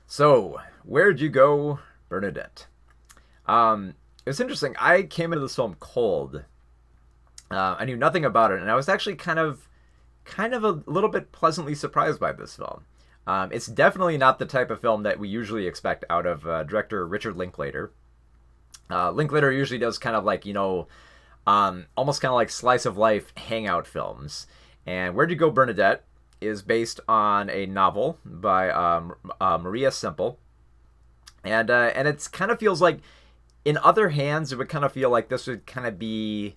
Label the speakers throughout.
Speaker 1: So, where'd you go, Bernadette? It's interesting. I came into this film cold. I knew nothing about it, and I was actually kind of a little bit pleasantly surprised by this film. It's definitely not the type of film that we usually expect out of director Richard Linklater. Linklater usually does kind of like almost kind of like slice of life hangout films. And Where'd You Go, Bernadette is based on a novel by Maria Semple, and it's kind of feels like in other hands it would kind of feel like this would kind of be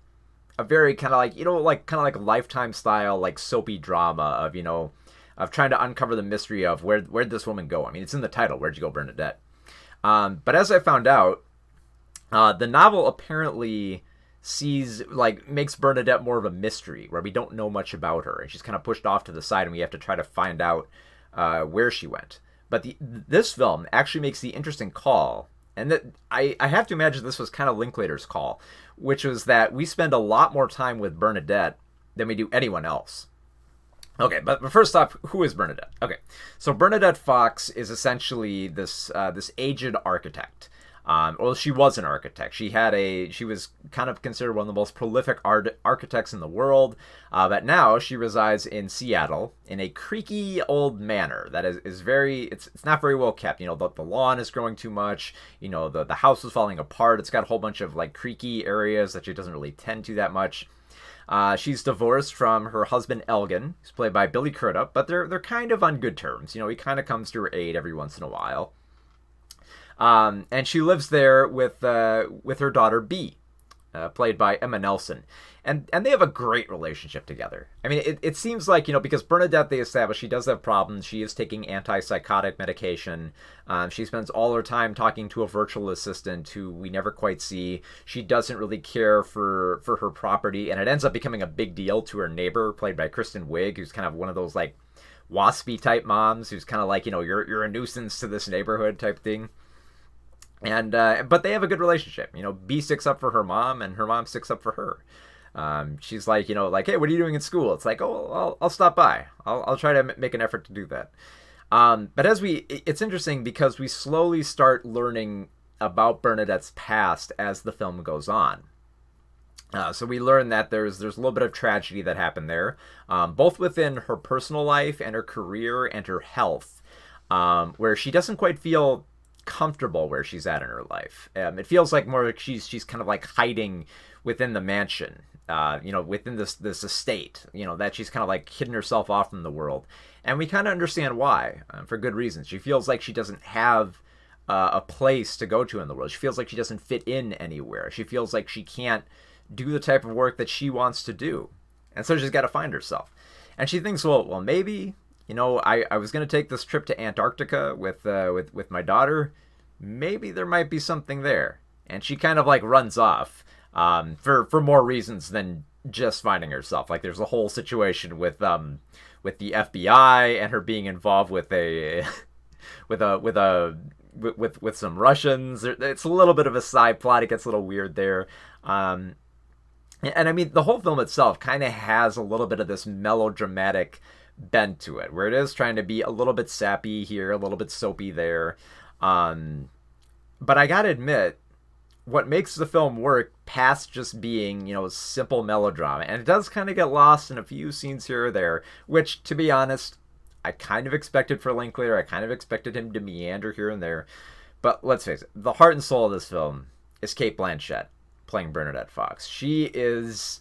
Speaker 1: a very kind of like like kind of like Lifetime style like soapy drama of of trying to uncover the mystery of where'd this woman go. I mean, it's in the title, Where'd You Go, Bernadette? But as I found out, the novel apparently sees like makes Bernadette more of a mystery where we don't know much about her, and she's kind of pushed off to the side, and we have to try to find out where she went. But this film actually makes the interesting call, and that I have to imagine this was kind of Linklater's call, which was that we spend a lot more time with Bernadette than we do anyone else. Okay, but first off, who is Bernadette? Okay, so Bernadette Fox is essentially this aged architect. Well, she was an architect. She was kind of considered one of the most prolific architects in the world. But now she resides in Seattle in a creaky old manor that is very. It's not very well kept. The lawn is growing too much. The house is falling apart. It's got a whole bunch of like creaky areas that she doesn't really tend to that much. She's divorced from her husband Elgin, who's played by Billy Crudup, but they're kind of on good terms. He kind of comes to her aid every once in a while. And she lives there with her daughter B, played by Emma Nelson, and they have a great relationship together. I mean, it seems like because Bernadette, they established, she does have problems. She is taking antipsychotic medication. She spends all her time talking to a virtual assistant who we never quite see. She doesn't really care for her property, and it ends up becoming a big deal to her neighbor, played by Kristen Wiig, who's kind of one of those like waspy type moms who's kind of like you're a nuisance to this neighborhood type thing. And but they have a good relationship. B sticks up for her mom, and her mom sticks up for her. She's like, like, hey, what are you doing in school? It's like, oh, I'll stop by. I'll try to make an effort to do that. But it's interesting because we slowly start learning about Bernadette's past as the film goes on. So we learn that there's a little bit of tragedy that happened there, both within her personal life and her career and her health, where she doesn't quite feel comfortable where she's at in her life. It feels like more like she's kind of like hiding within the mansion, within this estate, that she's kind of like hidden herself off from the world, and we kind of understand why, for good reasons. She feels like she doesn't have a place to go to in the world. She feels like she doesn't fit in anywhere. She feels like she can't do the type of work that she wants to do, and so she's got to find herself. And she thinks, well, maybe I was going to take this trip to Antarctica with my daughter. Maybe there might be something there. And she kind of like runs off for more reasons than just finding herself. Like there's a whole situation with the FBI and her being involved with a with some Russians. It's a little bit of a side plot. It gets a little weird there. And I mean, the whole film itself kind of has a little bit of this melodramatic bent to it, where it is trying to be a little bit sappy here, a little bit soapy there. But I gotta admit, what makes the film work past just being, simple melodrama, and it does kind of get lost in a few scenes here or there, which, to be honest, I kind of expected for Linklater. I kind of expected him to meander here and there. But let's face it, the heart and soul of this film is Cate Blanchett playing Bernadette Fox. She's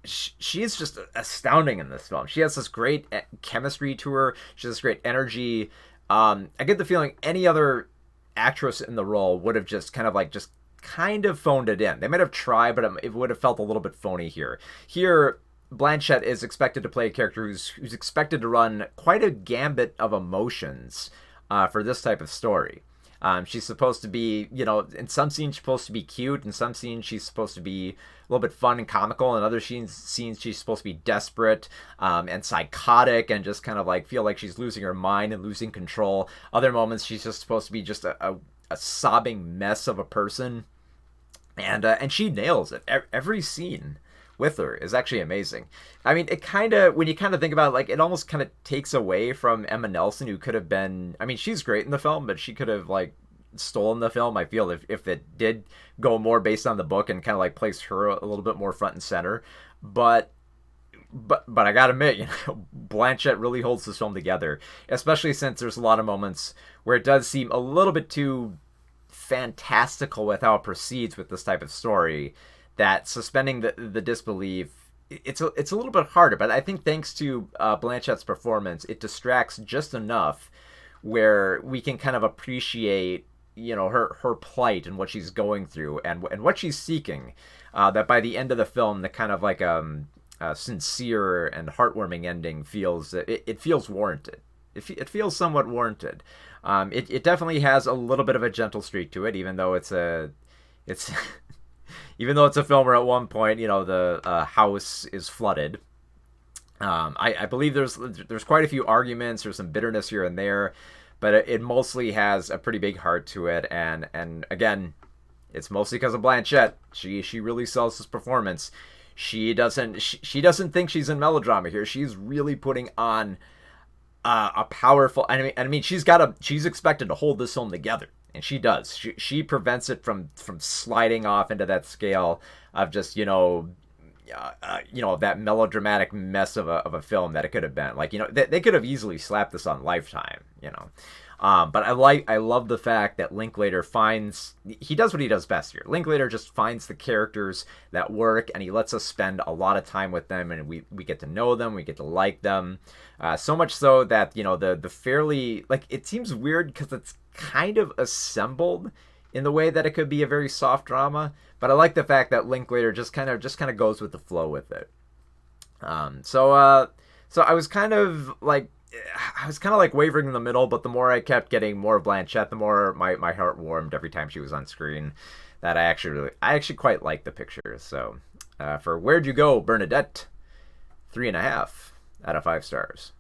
Speaker 1: just astounding in this film. She has this great chemistry to her. She has this great energy. I get the feeling any other actress in the role would have just kind of phoned it in. They might have tried, but it would have felt a little bit phony here. Here, Blanchett is expected to play a character who's expected to run quite a gambit of emotions for this type of story. She's supposed to be, in some scenes she's supposed to be cute, in some scenes she's supposed to be a little bit fun and comical, in other scenes she's supposed to be desperate and psychotic and just kind of like feel like she's losing her mind and losing control. Other moments she's just supposed to be just a sobbing mess of a person, and she nails it every scene with her is actually amazing. I mean, it kind of, when you kind of think about it, like, it almost kind of takes away from Emma Nelson, who could have been, I mean, she's great in the film, but she could have, like, stolen the film, I feel, if it did go more based on the book and kind of, like, place her a little bit more front and center. But I gotta admit, Blanchett really holds this film together, especially since there's a lot of moments where it does seem a little bit too fantastical with how it proceeds with this type of story, that suspending the disbelief, it's a little bit harder. But I think thanks to Blanchett's performance, it distracts just enough where we can kind of appreciate, her plight and what she's going through and what she's seeking. That by the end of the film, the kind of like sincere and heartwarming ending feels, it feels warranted. It feels somewhat warranted. It definitely has a little bit of a gentle streak to it, even though it's even though it's a film where at one point, the house is flooded. I believe there's quite a few arguments. There's some bitterness here and there, but it mostly has a pretty big heart to it. And again, it's mostly because of Blanchett. She really sells this performance. She doesn't think she's in melodrama here. She's really putting on a powerful. I mean, she's expected to hold this film together, and she does. She prevents it from sliding off into that scale of just that melodramatic mess of a film that it could have been. Like, they could have easily slapped this on Lifetime. But I love the fact that Linklater he does what he does best here. Linklater just finds the characters that work, and he lets us spend a lot of time with them, and we get to know them, we get to like them. So much so that, the fairly, like, it seems weird because it's kind of assembled in the way that it could be a very soft drama, but I like the fact that Linklater just kind of goes with the flow with it. So I was kind of like wavering in the middle, but the more I kept getting more of Blanchett, the more my heart warmed every time she was on screen. That I actually quite like the picture. So for Where'd You Go, Bernadette, 3.5 out of 5 stars.